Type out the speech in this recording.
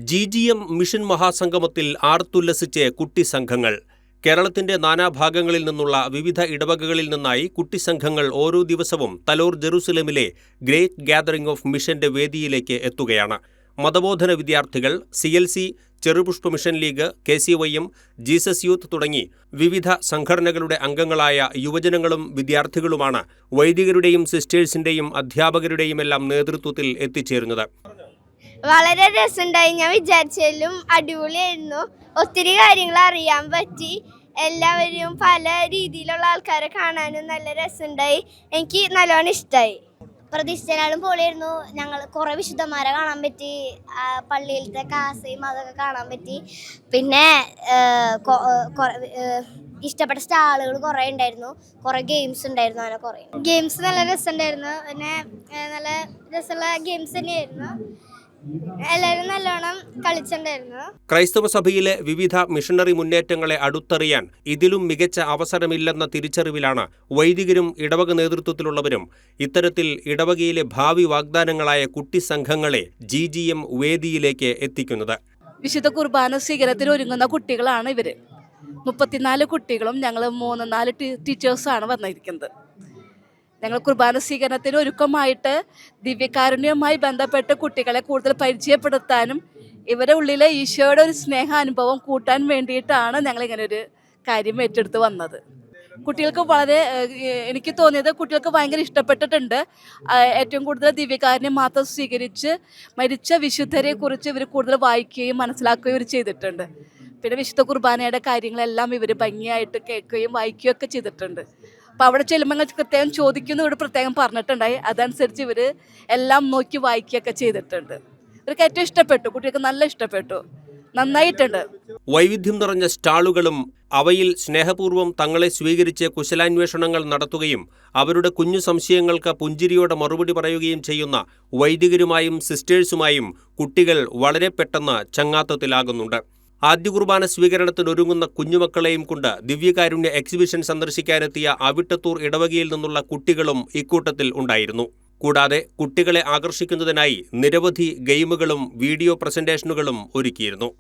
GGM mission മഹാസംഗമത്തിൽ ആർത്തുല്ലസിച്ച് കുട്ടിസംഘങ്ങൾ. കേരളത്തിന്റെ നാനാഭാഗങ്ങളിൽ നിന്നുള്ള വിവിധ ഇടവകകളിൽ നിന്നായി കുട്ടിസംഘങ്ങൾ ഓരോ ദിവസവും തലോർ ജെറുസലേമിലെ ഗ്രേറ്റ് ഗ്യാതറിംഗ് ഓഫ് മിഷന്റെ വേദിയിലേക്ക് എത്തുകയാണ്. മതബോധന വിദ്യാർത്ഥികൾ, CLC, Cherupushpa mission league, KCYM, Jesus youth തുടങ്ങി വിവിധ സംഘടനകളുടെ അംഗങ്ങളായ യുവജനങ്ങളും വിദ്യാർത്ഥികളുമാണ് വൈദികരുടെയും സിസ്റ്റേഴ്സിന്റെയും അധ്യാപകരുടെയുമെല്ലാം നേതൃത്വത്തിൽ എത്തിച്ചേരുന്നത്. വളരെ രസമുണ്ടായി. ഞാൻ വിചാരിച്ചാലും അടിപൊളിയായിരുന്നു. ഒത്തിരി കാര്യങ്ങൾ അറിയാൻ പറ്റി. എല്ലാവരും പല രീതിയിലുള്ള ആൾക്കാരെ കാണാനും നല്ല രസമുണ്ടായി. എനിക്ക് നല്ലോണം ഇഷ്ടമായി. പ്രതീക്ഷിച്ചതിനാളും പൊളിയായിരുന്നു. ഞങ്ങൾ കുറേ വിശുദ്ധന്മാരെ കാണാൻ പറ്റി, പള്ളിയിലത്തെ കാസയും അതൊക്കെ കാണാൻ പറ്റി. പിന്നെ ഇഷ്ടപ്പെട്ട സ്റ്റാളുകൾ കുറേ ഉണ്ടായിരുന്നു, കുറേ ഗെയിംസ് ഉണ്ടായിരുന്നു. അങ്ങനെ കുറേ ഗെയിംസ് നല്ല രസമുണ്ടായിരുന്നു. പിന്നെ നല്ല രസമുള്ള ഗെയിംസ് തന്നെയായിരുന്നു. എല്ലാവരും നല്ലോണം കളിച്ചിട്ടുണ്ടായിരുന്നു. ക്രൈസ്തവ സഭയിലെ വിവിധ മിഷണറി മുന്നേറ്റങ്ങളെ അടുത്തറിയാൻ ഇതിലും മികച്ച അവസരമില്ലെന്ന തിരിച്ചറിവിലാണ് വൈദികരും ഇടവക നേതൃത്വത്തിലുള്ളവരും ഇത്തരത്തിൽ ഇടവകയിലെ ഭാവി വാഗ്ദാനങ്ങളായ കുട്ടിസംഘങ്ങളെ GGM വേദിയിലേക്ക് എത്തിക്കുന്നത്. വിശുദ്ധ കുർബാന സ്വീകരണത്തിന് ഒരുങ്ങുന്ന കുട്ടികളാണ് ഇവർ. 34 കുട്ടികളും ഞങ്ങൾ 3-4 ടീച്ചേഴ്സാണ് വന്നിരിക്കുന്നത്. ഞങ്ങൾ കുർബാന സ്വീകരണത്തിന് ഒരുക്കമായിട്ട് ദിവ്യകാരുണ്യവുമായി ബന്ധപ്പെട്ട് കുട്ടികളെ കൂടുതൽ പരിചയപ്പെടുത്താനും ഇവരുടെ ഉള്ളിലെ ഈശോയുടെ ഒരു സ്നേഹാനുഭവം കൂട്ടാൻ വേണ്ടിയിട്ടാണ് ഞങ്ങളിങ്ങനെ ഒരു കാര്യം ഏറ്റെടുത്ത് വന്നത്. കുട്ടികൾക്ക് വളരെ എനിക്ക് തോന്നിയത് കുട്ടികൾക്ക് ഭയങ്കര ഇഷ്ടപ്പെട്ടിട്ടുണ്ട്. ഏറ്റവും കൂടുതൽ ദിവ്യകാരുണ്യം മാത്രം സ്വീകരിച്ച് മരിച്ച വിശുദ്ധരെക്കുറിച്ച് ഇവർ കൂടുതൽ വായിക്കുകയും മനസ്സിലാക്കുകയും ഇവർ ചെയ്തിട്ടുണ്ട്. പിന്നെ വിശുദ്ധ കുർബാനയുടെ കാര്യങ്ങളെല്ലാം ഇവർ ഭംഗിയായിട്ട് കേൾക്കുകയും വായിക്കുകയും ഒക്കെ ചെയ്തിട്ടുണ്ട്. അപ്പോൾ അവിടെ ചെല്ലുമ്പോൾ പ്രത്യേകം ചോദിക്കുന്നു, ഇവിടെ പ്രത്യേകം പറഞ്ഞിട്ടുണ്ടായി. അതനുസരിച്ച് ഇവർ എല്ലാം നോക്കി വായിക്കുകയൊക്കെ ചെയ്തിട്ടുണ്ട്. ഇവർക്ക് ഏറ്റവും ഇഷ്ടപ്പെട്ടു, കുട്ടികൾക്ക് നല്ല ഇഷ്ടപ്പെട്ടു, നന്നായിട്ടുണ്ട്. വൈവിധ്യം നിറഞ്ഞ സ്റ്റാളുകളും അവയിൽ സ്നേഹപൂർവ്വം തങ്ങളെ സ്വീകരിച്ച് കുശലാന്വേഷണങ്ങൾ നടത്തുകയും അവരുടെ കുഞ്ഞു സംശയങ്ങൾക്ക് പുഞ്ചിരിയോടെ മറുപടി പറയുകയും ചെയ്യുന്ന വൈദികരുമായും സിസ്റ്റേഴ്സുമായും കുട്ടികൾ വളരെ പെട്ടെന്ന് ചങ്ങാത്തത്തിലാകുന്നുണ്ട്. ആദ്യ കുർബാന സ്വീകരണത്തിനൊരുങ്ങുന്ന കുഞ്ഞുമക്കളെയും കൊണ്ട് ദിവ്യകാരുണ്യ എക്സിബിഷൻ സന്ദർശിക്കാനെത്തിയ അവിട്ടത്തൂർ ഇടവകയിൽ നിന്നുള്ള കുട്ടികളും ഇക്കൂട്ടത്തിൽ ഉണ്ടായിരുന്നു. കൂടാതെ കുട്ടികളെ ആകർഷിക്കുന്നതിനായി നിരവധി ഗെയിമുകളും വീഡിയോ പ്രസന്റേഷനുകളും ഒരുക്കിയിരുന്നു.